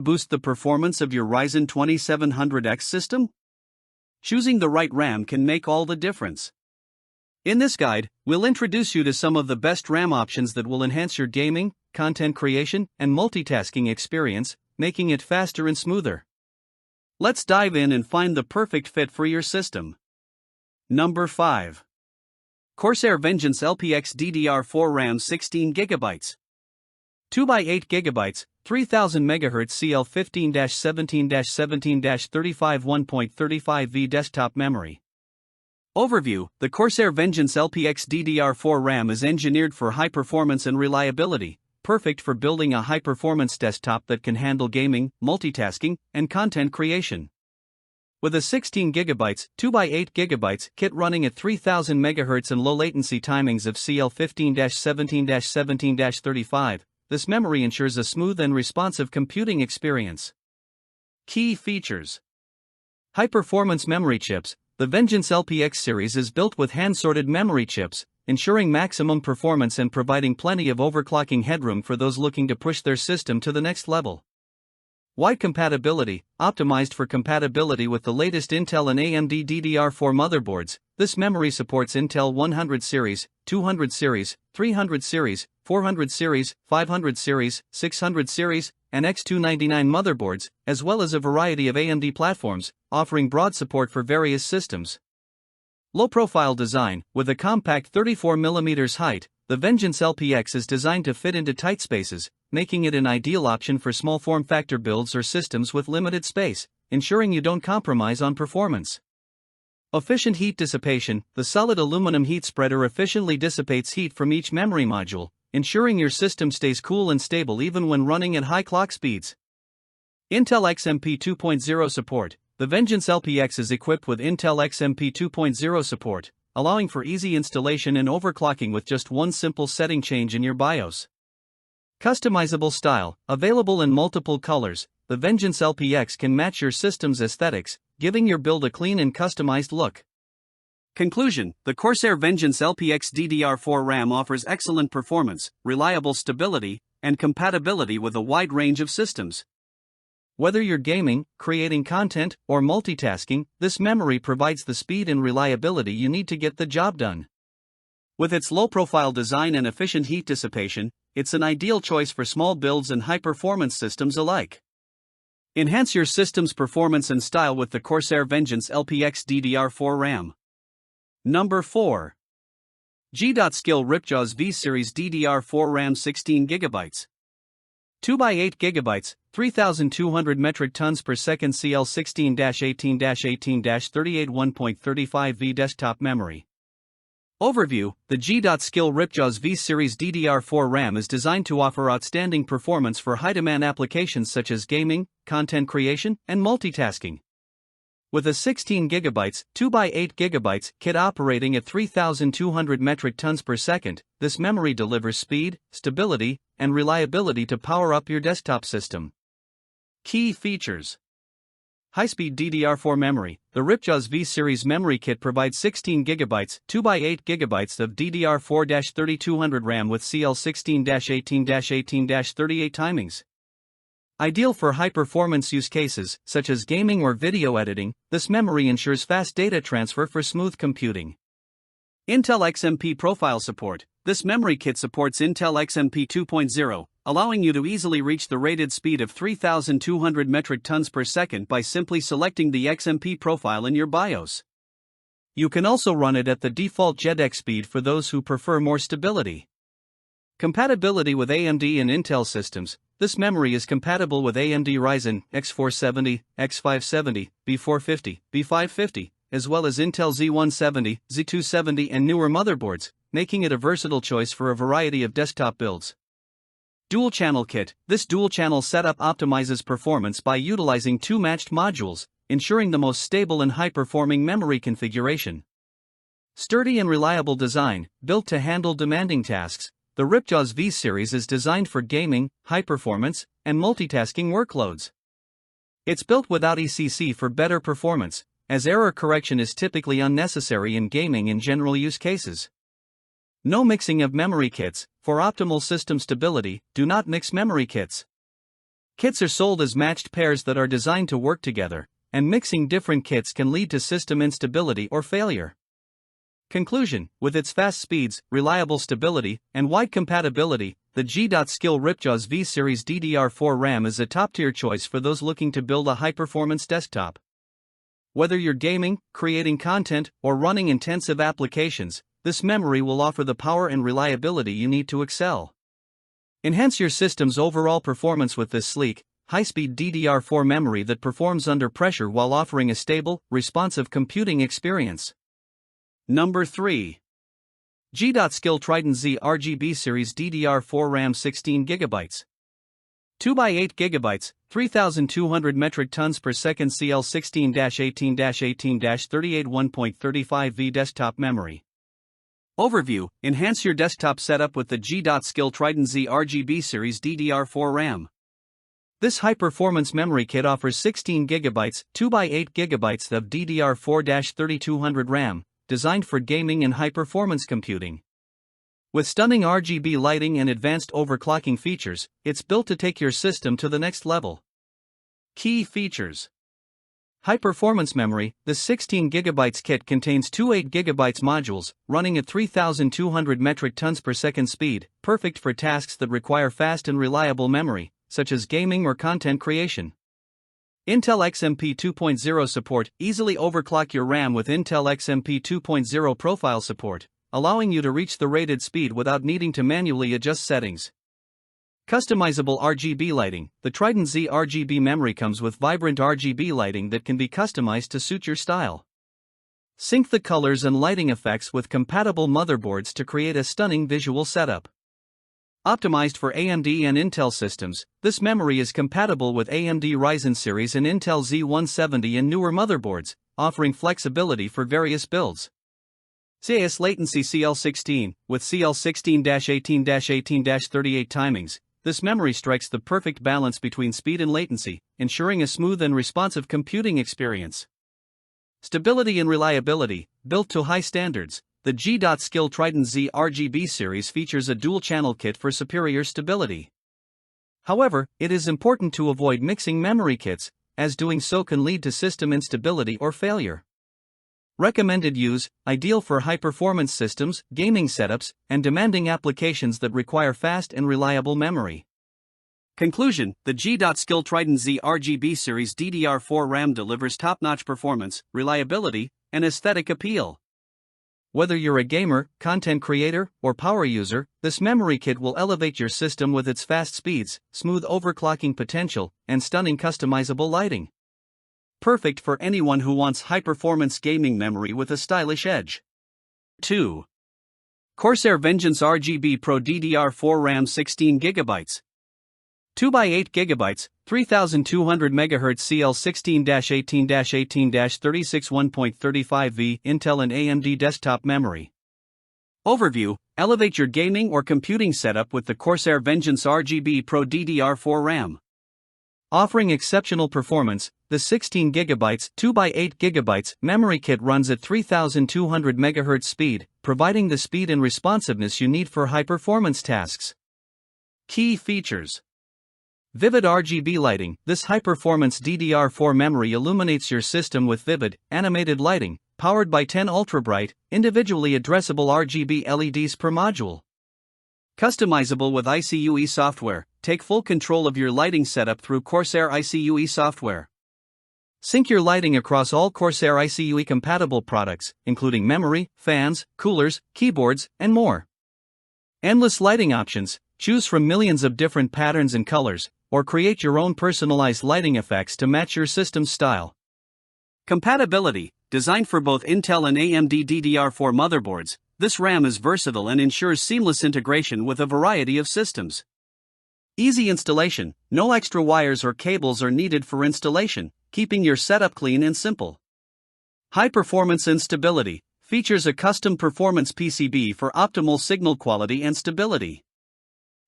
Boost the performance of your Ryzen 2700X system? Choosing the right RAM can make all the difference. In this guide, we'll introduce you to some of the best RAM options that will enhance your gaming, content creation, and multitasking experience, making it faster and smoother. Let's dive in and find the perfect fit for your system. Number 5. Corsair Vengeance LPX DDR4 RAM 16GB. 2x8GB, 3000 MHz CL15-17-17-35 1.35V desktop memory. Overview: the Corsair Vengeance LPX DDR4 RAM is engineered for high performance and reliability, perfect for building a high-performance desktop that can handle gaming, multitasking, and content creation. With a 16GB, 2x8GB kit running at 3000 MHz and low latency timings of CL15-17-17-35, this memory ensures a smooth and responsive computing experience. Key features: high-performance memory chips. The Vengeance LPX series is built with hand-sorted memory chips, ensuring maximum performance and providing plenty of overclocking headroom for those looking to push their system to the next level. Wide compatibility, optimized for compatibility with the latest Intel and AMD DDR4 motherboards. This memory supports Intel 100 series, 200 series, 300 series, 400 series, 500 series, 600 series, and X299 motherboards, as well as a variety of AMD platforms, offering broad support for various systems. Low-profile design. With a compact 34mm height, the Vengeance LPX is designed to fit into tight spaces, making it an ideal option for small form-factor builds or systems with limited space, ensuring you don't compromise on performance. Efficient heat dissipation. The solid aluminum heat spreader efficiently dissipates heat from each memory module, ensuring your system stays cool and stable even when running at high clock speeds. Intel XMP 2.0 support. The Vengeance LPX is equipped with Intel XMP 2.0 support, allowing for easy installation and overclocking with just one simple setting change in your BIOS. Customizable style. Available in multiple colors, the Vengeance LPX can match your system's aesthetics, giving your build a clean and customized look. Conclusion: the Corsair Vengeance LPX DDR4 RAM offers excellent performance, reliable stability, and compatibility with a wide range of systems. Whether you're gaming, creating content, or multitasking, this memory provides the speed and reliability you need to get the job done. With its low-profile design and efficient heat dissipation, it's an ideal choice for small builds and high-performance systems alike. Enhance your system's performance and style with the Corsair Vengeance LPX DDR4 RAM. Number 4. G.Skill Ripjaws V-Series DDR4 RAM 16GB. 2x8GB, 3,200 metric tons per second CL16-18-18-38 1.35V desktop memory. Overview: the G.Skill Ripjaws V-Series DDR4 RAM is designed to offer outstanding performance for high-demand applications such as gaming, content creation, and multitasking. With a 16GB, 2x8GB kit operating at 3,200 metric tons per second, this memory delivers speed, stability, and reliability to power up your desktop system. Key features: high-speed DDR4 memory. The Ripjaws V-Series memory kit provides 16GB, 2x8GB of DDR4-3200 RAM with CL16-18-18-38 timings. Ideal for high-performance use cases, such as gaming or video editing, this memory ensures fast data transfer for smooth computing. Intel XMP profile support. This memory kit supports Intel XMP 2.0, allowing you to easily reach the rated speed of 3,200 metric tons per second by simply selecting the XMP profile in your BIOS. You can also run it at the default JEDEC speed for those who prefer more stability. Compatibility with AMD and Intel systems. This memory is compatible with AMD Ryzen X470, X570, B450, B550, as well as Intel Z170, Z270 and newer motherboards, making it a versatile choice for a variety of desktop builds. Dual-channel kit. This dual-channel setup optimizes performance by utilizing two matched modules, ensuring the most stable and high-performing memory configuration. Sturdy and reliable design. Built to handle demanding tasks, the Ripjaws V-Series is designed for gaming, high-performance, and multitasking workloads. It's built without ECC for better performance, as error correction is typically unnecessary in gaming and general use cases. No mixing of memory kits. For optimal system stability, do not mix memory kits. Kits are sold as matched pairs that are designed to work together, and mixing different kits can lead to system instability or failure. Conclusion: with its fast speeds, reliable stability, and wide compatibility, the G.Skill Ripjaws V-Series DDR4 RAM is a top-tier choice for those looking to build a high-performance desktop. Whether you're gaming, creating content, or running intensive applications, this memory will offer the power and reliability you need to excel. Enhance your system's overall performance with this sleek, high-speed DDR4 memory that performs under pressure while offering a stable, responsive computing experience. Number 3. G.Skill TridentZ RGB Series DDR4 RAM 16GB. 2x8 GB, 3,200 metric tons per second CL16-18-18-38 1.35V desktop memory. Overview: enhance your desktop setup with the G.Skill TridentZ RGB Series DDR4 RAM. This high-performance memory kit offers 16 GB, 2x8 GB of DDR4-3200 RAM, designed for gaming and high-performance computing. With stunning RGB lighting and advanced overclocking features, it's built to take your system to the next level. Key features: high-performance memory. The 16GB kit contains two 8GB modules, running at 3,200 metric tons per second speed, perfect for tasks that require fast and reliable memory, such as gaming or content creation. Intel XMP 2.0 support. Easily overclock your RAM with Intel XMP 2.0 profile support, allowing you to reach the rated speed without needing to manually adjust settings. Customizable RGB lighting. The TridentZ RGB memory comes with vibrant RGB lighting that can be customized to suit your style. Sync the colors and lighting effects with compatible motherboards to create a stunning visual setup. Optimized for AMD and Intel systems, this memory is compatible with AMD Ryzen series and Intel Z170 and newer motherboards, offering flexibility for various builds. CIS latency CL16. With CL16-18-18-38 timings, this memory strikes the perfect balance between speed and latency, ensuring a smooth and responsive computing experience. Stability and reliability. Built to high standards, the G.Skill TridentZ RGB series features a dual-channel kit for superior stability. However, it is important to avoid mixing memory kits, as doing so can lead to system instability or failure. Recommended use: ideal for high-performance systems, gaming setups, and demanding applications that require fast and reliable memory. Conclusion: the G.Skill TridentZ RGB Series DDR4 RAM delivers top-notch performance, reliability, and aesthetic appeal. Whether you're a gamer, content creator, or power user, this memory kit will elevate your system with its fast speeds, smooth overclocking potential, and stunning customizable lighting. Perfect for anyone who wants high-performance gaming memory with a stylish edge. 2. Corsair Vengeance RGB Pro DDR4 RAM 16GB. 2x8 GB, 3200 MHz CL16-18-18-36 1.35V Intel and AMD desktop memory. Overview: elevate your gaming or computing setup with the Corsair Vengeance RGB Pro DDR4 RAM. Offering exceptional performance, the 16GB 2x8 GB memory kit runs at 3200 MHz speed, providing the speed and responsiveness you need for high-performance tasks. Key features: vivid RGB lighting. This high-performance DDR4 memory illuminates your system with vivid, animated lighting, powered by 10 ultra-bright, individually addressable RGB LEDs per module. Customizable with ICUE software. Take full control of your lighting setup through Corsair ICUE software. Sync your lighting across all Corsair ICUE-compatible products, including memory, fans, coolers, keyboards, and more. Endless lighting options. Choose from millions of different patterns and colors, or create your own personalized lighting effects to match your system's style. Compatibility. Designed for both Intel and AMD DDR4 motherboards, this RAM is versatile and ensures seamless integration with a variety of systems. Easy installation. No extra wires or cables are needed for installation, keeping your setup clean and simple. High performance and stability. Features a custom performance PCB for optimal signal quality and stability.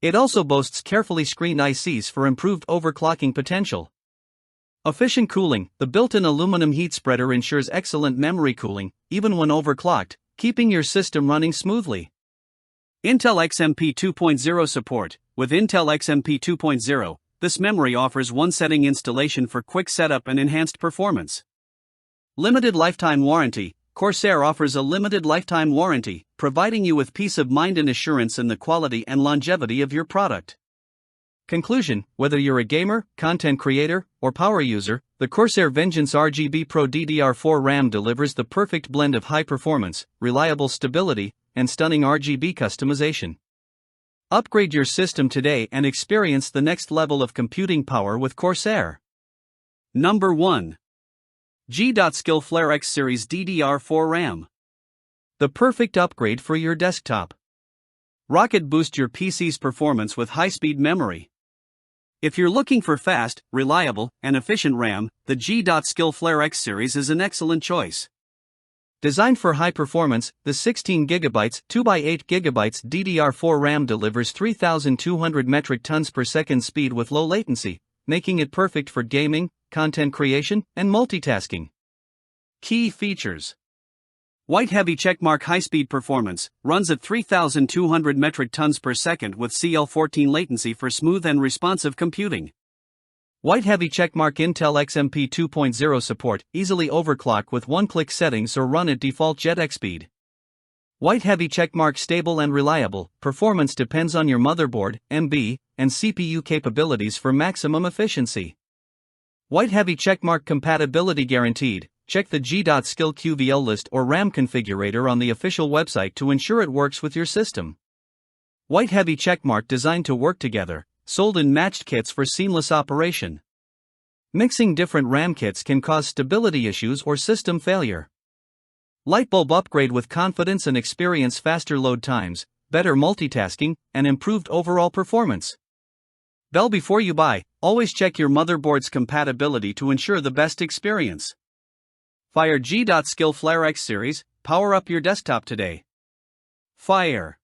It also boasts carefully screened ICs for improved overclocking potential. Efficient cooling. The built-in aluminum heat spreader ensures excellent memory cooling, even when overclocked, keeping your system running smoothly. Intel XMP 2.0 support. With Intel XMP 2.0, this memory offers one-setting installation for quick setup and enhanced performance. Limited lifetime warranty. Corsair offers a limited lifetime warranty, providing you with peace of mind and assurance in the quality and longevity of your product. Conclusion: whether you're a gamer, content creator, or power user, the Corsair Vengeance RGB Pro DDR4 RAM delivers the perfect blend of high performance, reliable stability, and stunning RGB customization. Upgrade your system today and experience the next level of computing power with Corsair. Number 1. G.Skill TridentZ Series DDR4 RAM. The perfect upgrade for your desktop. Rocket boost your PC's performance with high-speed memory. If you're looking for fast, reliable, and efficient RAM, the G.Skill TridentZ series is an excellent choice. Designed for high performance, the 16GB 2x8GB DDR4 RAM delivers 3,200 metric tons per second speed with low latency, making it perfect for gaming, content creation, and multitasking. Key features: white heavy checkmark high-speed performance, runs at 3,200 metric tons per second with CL14 latency for smooth and responsive computing. White heavy checkmark Intel XMP 2.0 support, easily overclock with one-click settings or run at default JEDEC speed. White heavy checkmark stable and reliable, performance depends on your motherboard, MB, and CPU capabilities for maximum efficiency. White heavy checkmark compatibility guaranteed. Check the G.Skill QVL list or RAM configurator on the official website to ensure it works with your system. White heavy checkmark designed to work together, sold in matched kits for seamless operation. Mixing different RAM kits can cause stability issues or system failure. Lightbulb upgrade with confidence and experience faster load times, better multitasking, and improved overall performance. Bell before you buy, always check your motherboard's compatibility to ensure the best experience. Fire G.Skill TridentZ series, power up your desktop today. Fire.